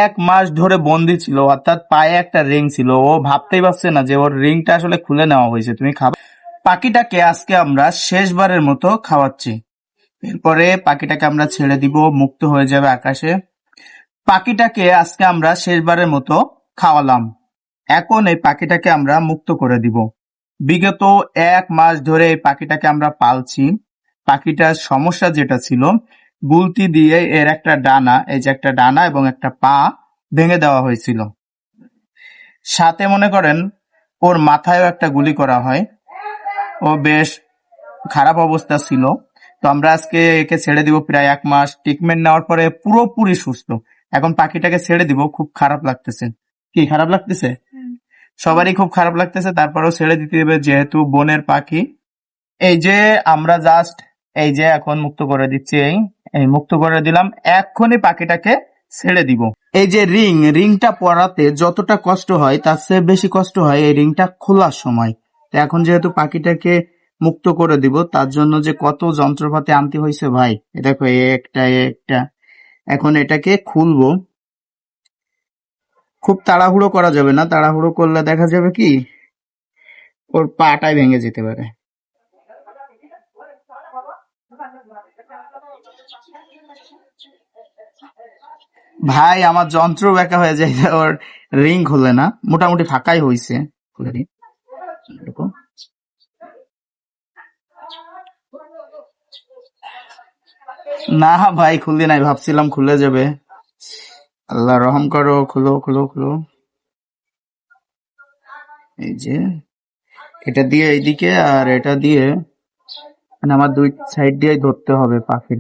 এক মাস ধরে বন্দি ছিল, অর্থাৎ পায়ে একটা রিং ছিল। ও ভাবতেই পারছে না যে ওর রিংটা আসলে খুলে নেওয়া হয়েছে। তুমি খাবা। পাখিটাকে আজকে আমরা শেষবারের মতো খাওয়াচ্ছি। এরপরে পাখিটাকে আমরা ছেড়ে দিব, মুক্ত হয়ে যাবে আকাশে। পাখিটাকে আজকে আমরা শেষবারের মতো খাওয়ালাম। এখন এই পাখিটাকে আমরা মুক্ত করে দিব। বিগত এক মাস ধরে এই পাখিটাকে আমরা পালছি। পাখিটার সমস্যা যেটা ছিল, গুলতি দিয়ে এর একটা ডানা, এই যে একটা ডানা এবং একটা পা ভেঙে দেওয়া হয়েছিল। সাথে মনে করেন ওর মাথায়ও একটা গুলি করা হয়। ও বেশ খারাপ অবস্থা ছিল। তো আমরা আজকে একে ছেড়ে দিব। প্রায় এক মাস ট্রিটমেন্ট নেওয়ার পরে পুরোপুরি সুস্থ। এখন পাখিটাকে ছেড়ে দিব। খুব খারাপ লাগতেছে। কি খারাপ লাগতেছে? সবারই খুব খারাপ লাগতেছে, তারপরেও ছেড়ে দিতে হবে যেহেতু বনের পাখি। এই যে আমরা জাস্ট এই যে এখন মুক্ত করে দিচ্ছি, এই মুক্ত করে দিলাম। এক্ষুনি পাখিটাকে ছেড়ে দিব। এই যে রিংটা পরাতে যতটা কষ্ট হয় তার চেয়ে বেশি কষ্ট হয় এই রিংটা খোলার সময়। তো এখন যেহেতু পাখিটাকে মুক্ত করে দিব, তার জন্য যে কত যন্ত্রপাতি আনতে হয়েছে ভাই। এ দেখো একটা। এখন এটাকে খুলবো। খুব তাড়াহুড়ো করা যাবে না, তাড়াহুড়ো করলে দেখা যাবে কি ওর পাটাই ভেঙে যেতে পারে। ভাই আমার যন্ত্র ব্যাকা হয়ে যায়, ওর রিং খুলে না। মোটামুটি ফাঁকাই হয়েছে। খুলে দিই। না ভাই খুলতে নাই, ভাবছিলাম খুলে যাবে। আল্লাহ রহম করো, খুলো খুলো খুলো। এই যে এটা দিয়ে এইদিকে আর এটা দিয়ে মানে আমার দুই সাইড দিয়ে ধরতে হবে পাখির,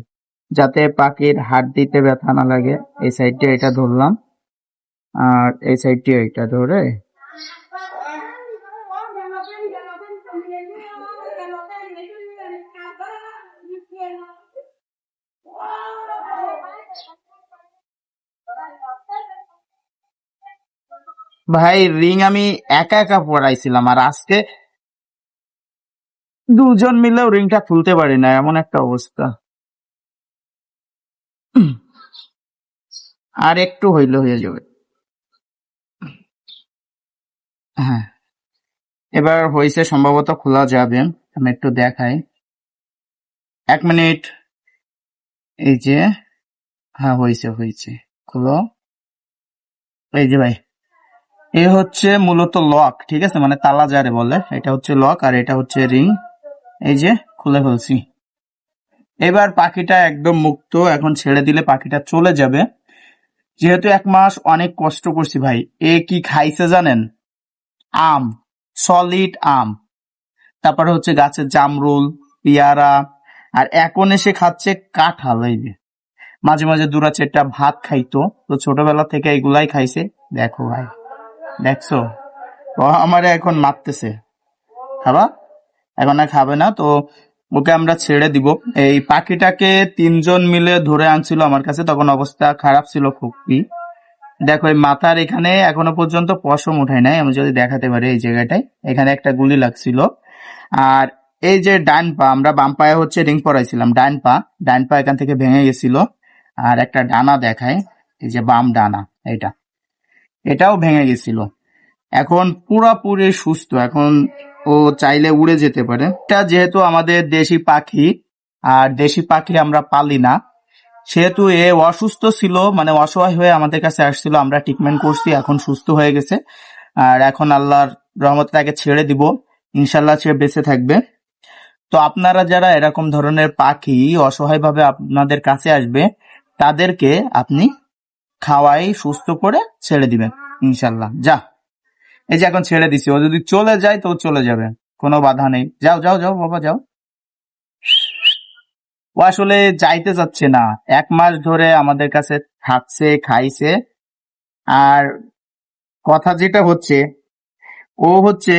যাতে পাখির হাড্ডিতে ব্যথা না লাগে। এই সাইড দিয়ে এটা ধরলাম আর এই সাইড দিয়ে এটা ধরে ভাই রিং আমি একা একা পড়াইছিলাম, আর আজকে দুজন মিলেও রিংটা খুলতে পারি না, এমন একটা অবস্থা। আর একটু হইলে হয়ে যাবে। হ্যাঁ এবার হয়েছে, সম্ভবত খোলা যাবে। আমি একটু দেখাই। 1 মিনিট। এই যে হ্যাঁ হয়েছে হয়েছে। খুলো। এই যে ভাই, এ হচ্ছে মূলত লক, ঠিক আছে, মানে তালা যারে বলে, এটা হচ্ছে লক আর এটা হচ্ছে রিং। এই যে খুলে ফেলছি। এবার পাখিটা একদম মুক্ত। এখন ছেড়ে দিলে পাখিটা চলে যাবে। যেহেতু এক মাস অনেক কষ্ট করছি ভাই। এ কি খাইছে জানেন? আম, সলিড আম। তারপরে হচ্ছে গাছের জামরুল, পেয়ারা, আর এখন এসে খাচ্ছে কাঁঠাল। এই যে মাঝে মাঝে দুরা 4টা ভাত খাইতো, তো ছোটবেলা থেকে এগুলাই খাইছে। দেখো ভাই, দেখছো? ও আমারে এখন মারতেছে। খাবা? এখন আর খাবে না। তো ওকে আমরা ছেড়ে দিব। এই পাখিটাকে 3জন মিলে ধরে আনছিল আমার কাছে, তখন অবস্থা খারাপ ছিল খুবই। দেখো এই মাথার এখানে এখনো পর্যন্ত পশম উঠায় নাই। আমি যদি দেখাতে পারি, এই জায়গাটায় এখানে একটা গুলি লাগছিল। আর এই যে ডান পা, আমরা বাম পায়ে হচ্ছে রিং পরাইছিলাম, ডান পা এখান থেকে ভেঙে গেছিল। আর একটা ডানা দেখায়, এই যে বাম ডানা, এটাও ভেঙে গেছিল। এখন পুরাপুরি সুস্থ। এখন ও চাইলে উড়ে যেতে পারে। এটা যেহেতু আমাদের দেশি পাখি, আর দেশি পাখি আমরা পালি না, সেহেতু এ অসুস্থ ছিল, মানে অসহায় হয়ে আমাদের কাছে আসছিল। আমরা ট্রিটমেন্ট করছি, এখন সুস্থ হয়ে গেছে। আর এখন আল্লাহর রহমতে তাকে ছেড়ে দিব। ইনশাল্লাহ সে বেঁচে থাকবে। তো আপনারা যারা এরকম ধরনের পাখি অসহায় ভাবে আপনাদের কাছে আসবে, তাদেরকে আপনি খাওয়াই সুস্থ করে ছেড়ে দিবেন ইনশাল্লাহ। যা, এই যে এখন ছেড়ে দিছি। ও যদি চলে যায় তো চলে যাবে, কোনো বাধা নেই। যাও যাও যাও বাবা যাও। ও আসলে যাইতে চাচ্ছে না। এক মাস ধরে আমাদের কাছে থাকছে, খাইছে। আর কথা যেটা হচ্ছে, ও হচ্ছে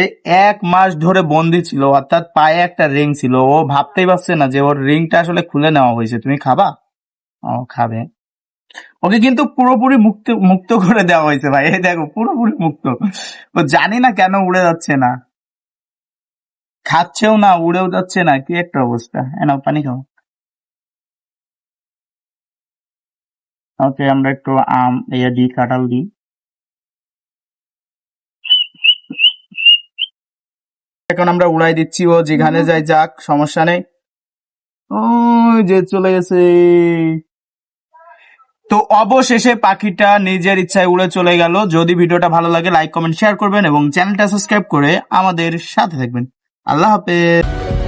এক মাস ধরে বন্দি ছিল, অর্থাৎ পায়ে একটা রিং ছিল। ও ভাবতেই পারছে না যে ওর রিংটা আসলে খুলে নেওয়া হয়েছে। তুমি খাবা? ও খাবে। ওকে কিন্তু পুরোপুরি মুক্ত মুক্ত করে দেওয়া হয়েছে ভাই। এই দেখো পুরোপুরি মুক্ত। ও জানি না কেন উড়ে যাচ্ছে না, খাচ্ছেও না, উড়েও যাচ্ছে না। কি একটা অবস্থা। এনাও পানি খাও। ওকে, আমরা একটু আম দিই, কাঁঠাল দিই। এখন আমরা উড়াই দিচ্ছি, ও যেখানে যাই যাক, সমস্যা নেই। ও যে চলে গেছে। তো অবশেষে পাখিটা নিজের ইচ্ছায় উড়ে চলে গেল। যদি ভিডিওটা ভালো লাগে লাইক কমেন্ট শেয়ার করবেন এবং চ্যানেলটা সাবস্ক্রাইব করে আমাদের সাথে থাকবেন। আল্লাহ হাফেজ।